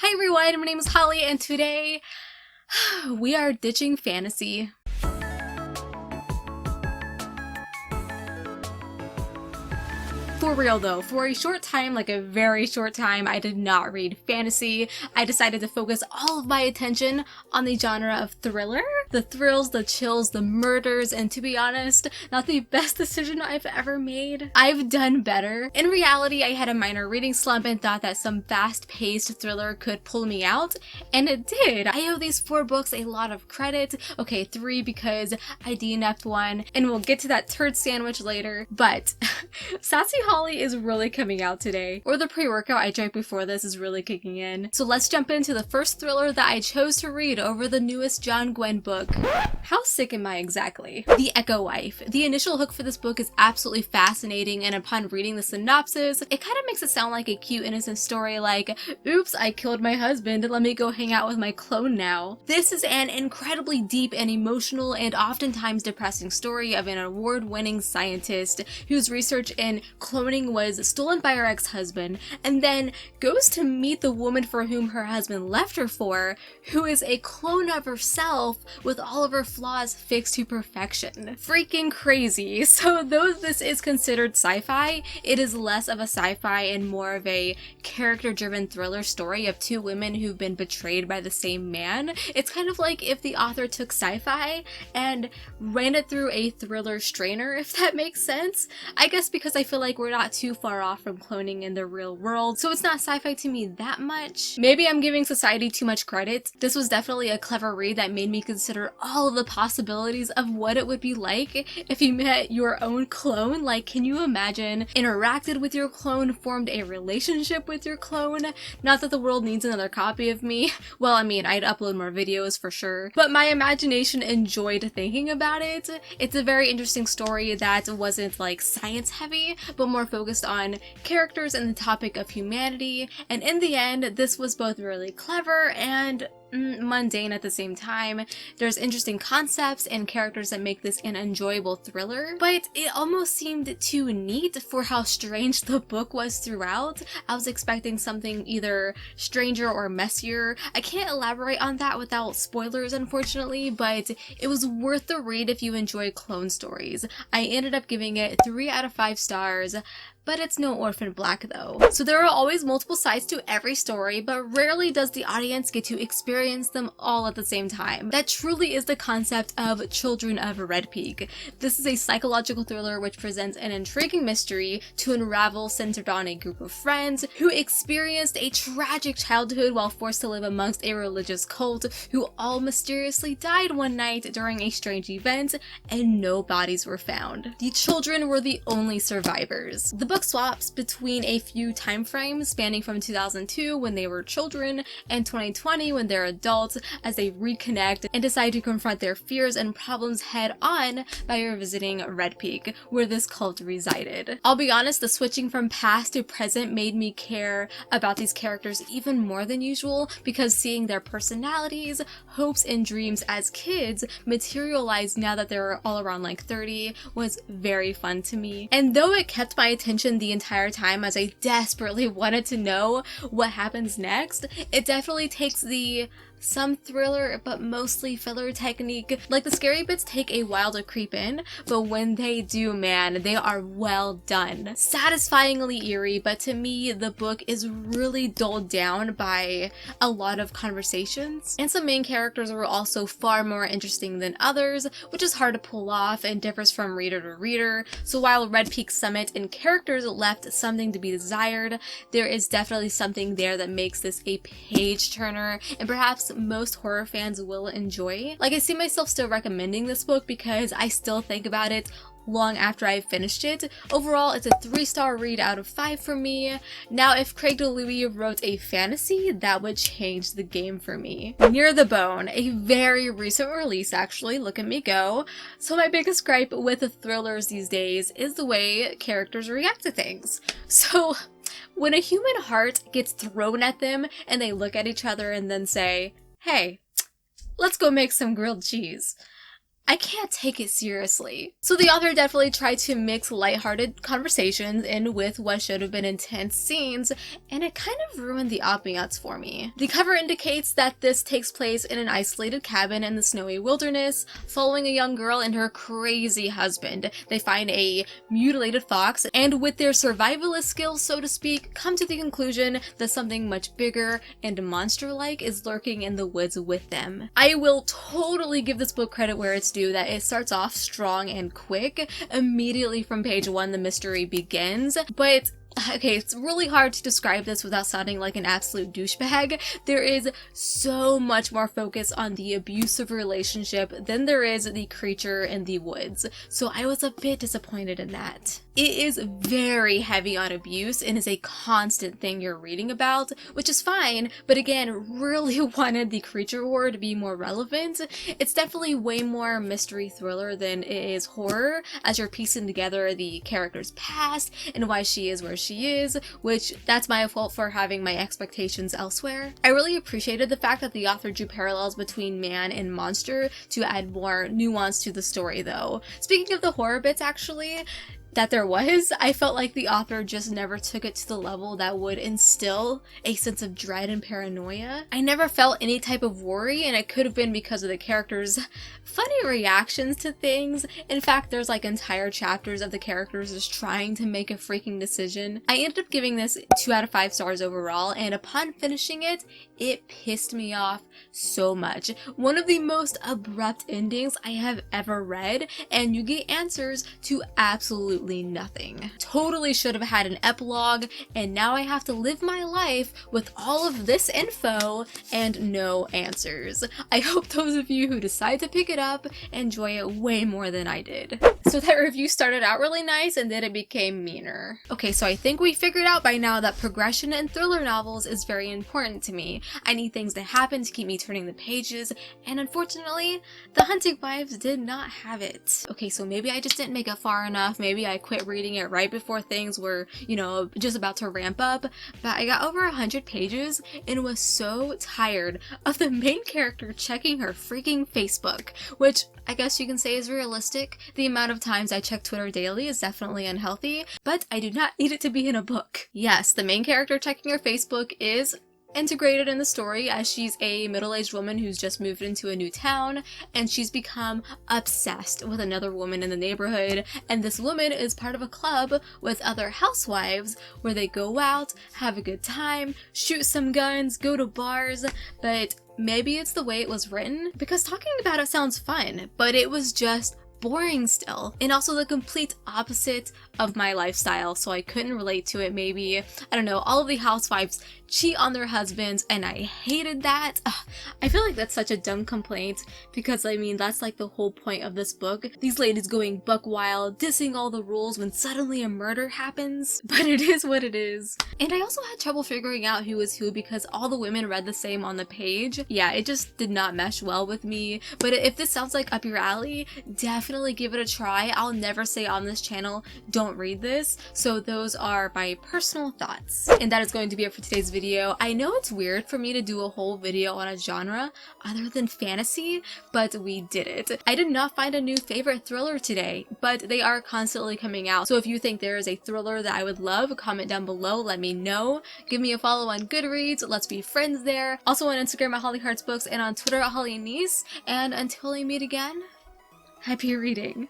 Hi everyone, my name is Holly, and today we are ditching fantasy. For real though, for a short time, like a very short time, I did not read fantasy. I decided to focus all of my attention on the genre of thriller. The thrills, the chills, the murders, and to be honest, not the best decision I've ever made. I've done better. In reality, I had a minor reading slump and thought that some fast-paced thriller could pull me out, and it did. I owe these 4 books a lot of credit. Okay, 3 because I DNF'd one, and we'll get to that turd sandwich later, but Sassy Holly is really coming out today, or the pre-workout I drank before this is really kicking in. So let's jump into the first thriller that I chose to read over the newest John Gwynne book. How sick am I exactly? The Echo Wife. The initial hook for this book is absolutely fascinating, and upon reading the synopsis, it kind of makes it sound like a cute innocent story like, oops, I killed my husband, let me go hang out with my clone now. This is an incredibly deep and emotional and oftentimes depressing story of an award-winning scientist whose research in cloning was stolen by her ex-husband, and then goes to meet the woman for whom her husband left her for, who is a clone of herself with all of her flaws fixed to perfection. Freaking crazy. So though this is considered sci-fi, it is less of a sci-fi and more of a character-driven thriller story of 2 women who've been betrayed by the same man. It's kind of like if the author took sci-fi and ran it through a thriller strainer, if that makes sense. I guess because I feel like we're not too far off from cloning in the real world, so it's not sci-fi to me that much. Maybe I'm giving society too much credit. This was definitely a clever read that made me consider all of the possibilities of what it would be like if you met your own clone. Like, can you imagine interacted with your clone, formed a relationship with your clone? Not that the world needs another copy of me. Well, I mean, I'd upload more videos for sure, but my imagination enjoyed thinking about it. It's a very interesting story that wasn't like science heavy, but more focused on characters and the topic of humanity, and in the end, this was both really clever and mundane at the same time. There's interesting concepts and characters that make this an enjoyable thriller, but it almost seemed too neat for how strange the book was throughout. I was expecting something either stranger or messier. I can't elaborate on that without spoilers, unfortunately, but it was worth the read if you enjoy clone stories. I ended up giving it 3 out of 5 stars. But it's no Orphan Black though. So there are always multiple sides to every story, but rarely does the audience get to experience them all at the same time. That truly is the concept of Children of Red Peak. This is a psychological thriller which presents an intriguing mystery to unravel, centered on a group of friends who experienced a tragic childhood while forced to live amongst a religious cult who all mysteriously died one night during a strange event and no bodies were found. The children were the only survivors. The book swaps between a few time frames spanning from 2002 when they were children and 2020 when they're adults, as they reconnect and decide to confront their fears and problems head on by revisiting Red Peak, where this cult resided. I'll be honest, the switching from past to present made me care about these characters even more than usual, because seeing their personalities, hopes, and dreams as kids materialize now that they're all around like 30 was very fun to me. And though it kept my attention the entire time as I desperately wanted to know what happens next, it definitely takes the some thriller but mostly filler technique. Like, the scary bits take a while to creep in, but when they do, man, they are well done. Satisfyingly eerie, but to me the book is really dulled down by a lot of conversations, and some main characters were also far more interesting than others, which is hard to pull off and differs from reader to reader. So while Red Peak Summit and characters left something to be desired, there is definitely something there that makes this a page turner and perhaps most horror fans will enjoy. Like, I see myself still recommending this book because I still think about it long after I've finished it. Overall, it's a 3-star read out of 5 for me. Now, if Craig DeLuey wrote a fantasy, that would change the game for me. Near the Bone, a very recent release actually, look at me go. So my biggest gripe with the thrillers these days is the way characters react to things. So when a human heart gets thrown at them and they look at each other and then say, hey, let's go make some grilled cheese, I can't take it seriously. So the author definitely tried to mix lighthearted conversations in with what should have been intense scenes, and it kind of ruined the ambiance for me. The cover indicates that this takes place in an isolated cabin in the snowy wilderness, following a young girl and her crazy husband. They find a mutilated fox, and with their survivalist skills, so to speak, come to the conclusion that something much bigger and monster-like is lurking in the woods with them. I will totally give this book credit where it's due, that it starts off strong and quick. Immediately from page 1, the mystery begins, but okay, it's really hard to describe this without sounding like an absolute douchebag. There is so much more focus on the abusive relationship than there is the creature in the woods, so I was a bit disappointed in that. It is very heavy on abuse and is a constant thing you're reading about, which is fine, but again, really wanted the creature horror to be more relevant. It's definitely way more mystery thriller than it is horror, as you're piecing together the character's past and why she is where she is, which that's my fault for having my expectations elsewhere. I really appreciated the fact that the author drew parallels between man and monster to add more nuance to the story though. Speaking of the horror bits actually, that there was, I felt like the author just never took it to the level that would instill a sense of dread and paranoia. I never felt any type of worry, and it could have been because of the characters' funny reactions to things. In fact, there's like entire chapters of the characters just trying to make a freaking decision. I ended up giving this 2 out of 5 stars overall, and upon finishing it, it pissed me off so much. One of the most abrupt endings I have ever read, and you get answers to absolutely nothing. Totally should have had an epilogue, and now I have to live my life with all of this info and no answers. I hope those of you who decide to pick it up enjoy it way more than I did. So that review started out really nice and then it became meaner. Okay, so I think we figured out by now that progression in thriller novels is very important to me. I need things to happen to keep me turning the pages, and unfortunately, The Hunting Wives did not have it. Okay, so maybe I just didn't make it far enough, maybe I quit reading it right before things were, you know, just about to ramp up, but I got over 100 pages and was so tired of the main character checking her freaking Facebook, which I guess you can say is realistic. The amount of times I check Twitter daily is definitely unhealthy, but I do not need it to be in a book. Yes, the main character checking her Facebook is integrated in the story, as she's a middle-aged woman who's just moved into a new town, and she's become obsessed with another woman in the neighborhood, and this woman is part of a club with other housewives where they go out, have a good time, shoot some guns, go to bars, but maybe it's the way it was written, because talking about it sounds fun, but it was just boring still, and also the complete opposite of my lifestyle, so I couldn't relate to it. Maybe, I don't know, all of the housewives cheat on their husbands, and I hated that. Ugh, I feel like that's such a dumb complaint, because I mean, that's like the whole point of this book. These ladies going buck wild, dissing all the rules when suddenly a murder happens, but it is what it is. And I also had trouble figuring out who was who because all the women read the same on the page. Yeah, it just did not mesh well with me, but if this sounds like up your alley, definitely give it a try. I'll never say on this channel, don't read this. So those are my personal thoughts. And that is going to be it for today's video. I know it's weird for me to do a whole video on a genre other than fantasy, but we did it. I did not find a new favorite thriller today, but they are constantly coming out. So if you think there is a thriller that I would love, comment down below, let me know. Give me a follow on Goodreads, let's be friends there. Also on Instagram at HollyHeartsBooks and on Twitter at HollyNiece. And until I meet again, happy reading.